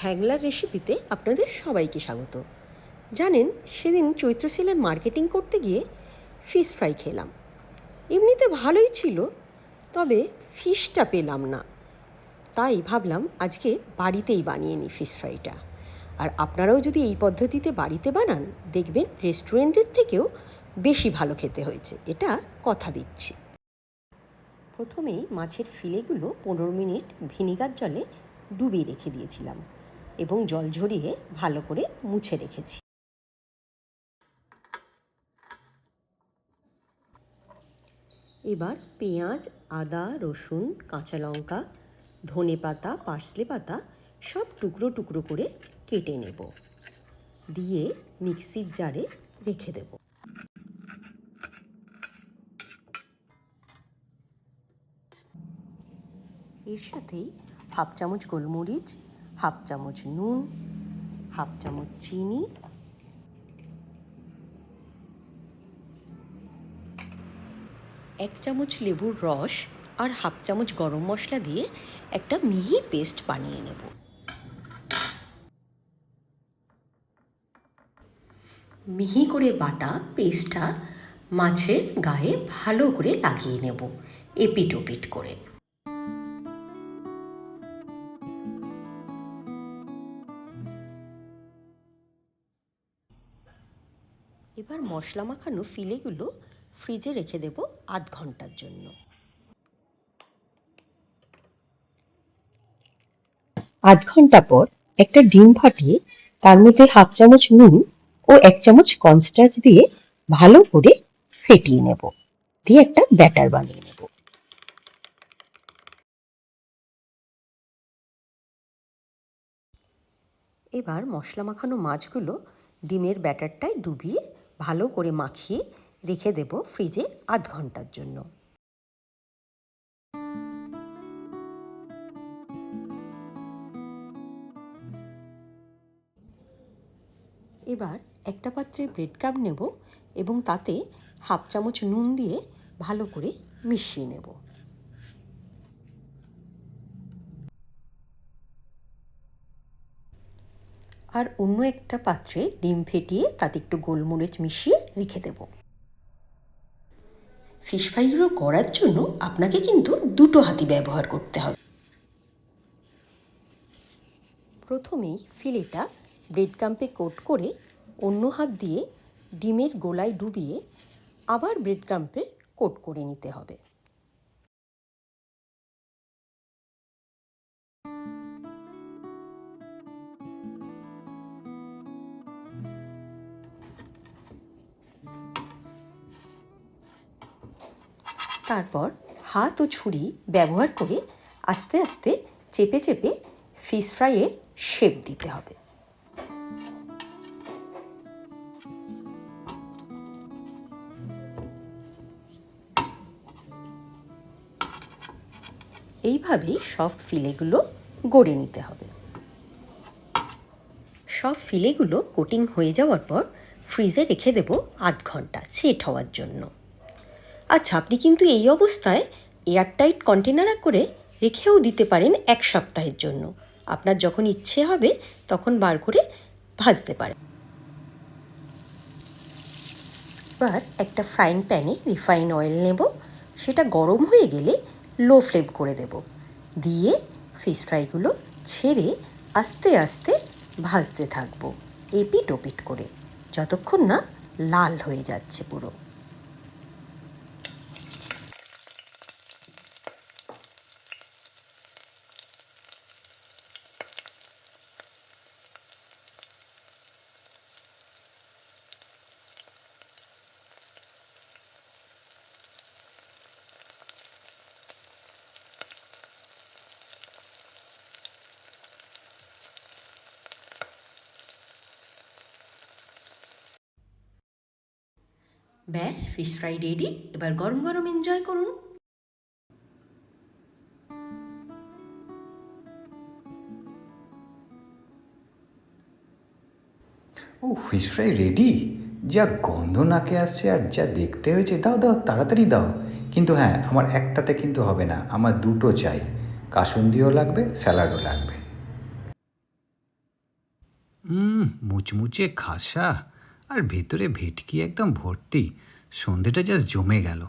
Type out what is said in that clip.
হ্যাংলার রেসিপিতে আপনাদের সবাইকে স্বাগত। জানেন, সেদিন চৈত্রশীলের মার্কেটিং করতে গিয়ে ফিশ ফ্রাই খেলাম। এমনিতে ভালোই ছিল, তবে ফিশটা পেলাম না। তাই ভাবলাম আজকে বাড়িতেই বানিয়ে নিই ফিশ ফ্রাইটা। আর আপনারাও যদি এই পদ্ধতিতে বাড়িতে বানান, দেখবেন রেস্টুরেন্টের থেকেও বেশি ভালো খেতে হয়েছে, এটা কথা দিচ্ছি। প্রথমেই মাছের ফিলেগুলো 15 মিনিট ভিনিগার জলে ডুবিয়ে রেখে দিয়েছিলাম এবং জল ঝরিয়ে ভালো করে মুছে রেখেছি। এবার পেঁয়াজ, আদা, রসুন, কাঁচা লঙ্কা, ধনে পাতা, পার্সলে পাতা সব টুকরো টুকরো করে কেটে নেব, দিয়ে মিক্সির জারে রেখে দেব। এর সাথেই হাফ চামচ গোলমরিচ, হাফ চামচ নুন, হাফ চামচ চিনি, এক চামচ লেবুর রস আর হাফ চামচ গরম মশলা দিয়ে একটা মিহি পেস্ট বানিয়ে নেব। মিহি করে বাটা পেস্টটা মাছের গায়ে ভালো করে লাগিয়ে নেব, এপিট ওপিট করে। এবার মশলা মাখানো ফিলেগুলো ফ্রিজে রেখে দেব আধ ঘন্টার জন্য। আধ ঘন্টা পর একটা ডিম ফাটিয়ে তার মধ্যে হাফ চামচ নুন ও এক চামচ কর্নস্টার্চ দিয়ে ভালো করে ফেটিয়ে নেব, দিয়ে একটা ব্যাটার বানিয়ে নেব। এবার মশলা মাখানো মাছগুলো ডিমের ব্যাটারটায় ডুবিয়ে ভালো করে মাখিয়ে রেখে দেব ফ্রিজে আধ ঘন্টার জন্য। এবার একটা পাত্রে ব্রেড ক্রাম্ব নেব এবং তাতে হাফ চামচ নুন দিয়ে ভালো করে মিশিয়ে নেব। আর অন্য একটা পাত্রে ডিম ফেটিয়ে তাতে একটু গোলমরিচ মিশিয়ে রেখে দেব। ফিশ ফ্রাইগুলো করার জন্য আপনাকে কিন্তু দুটো হাতি ব্যবহার করতে হবে। প্রথমেই ফিলেটা ব্রেড ক্রাম্বে কোট করে অন্য হাত দিয়ে ডিমের গোলায় ডুবিয়ে আবার ব্রেড ক্রাম্বে কোট করে নিতে হবে। তারপর হাত ও ছুরি ব্যবহার করে আস্তে আস্তে চেপে চেপে ফিশ ফ্রাইয়ের শেপ দিতে হবে। এইভাবেই সব ফিলেগুলো গড়ে নিতে হবে। সব ফিলেগুলো কোটিং হয়ে যাওয়ার পর ফ্রিজে রেখে দেব আধ ঘন্টা সেট হওয়ার জন্য। আচ্ছা, আপনি কিন্তু এই অবস্থায় এয়ারটাইট কন্টেনারে করে রেখেও দিতে পারেন 1 সপ্তাহের জন্য। আপনার যখন ইচ্ছে হবে তখন বার করে ভাজতে পারেন। এবার একটা ফ্রাইং প্যানে রিফাইন অয়েল নেব, সেটা গরম হয়ে গেলে লো ফ্লেম করে দেব, দিয়ে ফিশ ফ্রাইগুলো ছেড়ে আস্তে আস্তে ভাজতে থাকবো এপিট ওপিট করে, যতক্ষণ না লাল হয়ে যাচ্ছে পুরো। ব্যাস, ফিশ ফ্রাই রেডি। এবার গরম গরম এনজয় করুন। ও, ফিশ ফ্রাই রেডি! যা গন্ধ নাকে আসছে আর যা দেখতে হয়েছে! দাও দাও, তাড়াতাড়ি দাও। কিন্তু হ্যাঁ, আমার একটাতে কিন্তু হবে না, আমার দুটো চাই। কাসুন্দিও লাগবে, স্যালাডও লাগবে। মুচমুচে খাসা আর ভেতরে ভেটকি একদম ভর্তি। সন্ধেটা জাস্ট জমে গেল।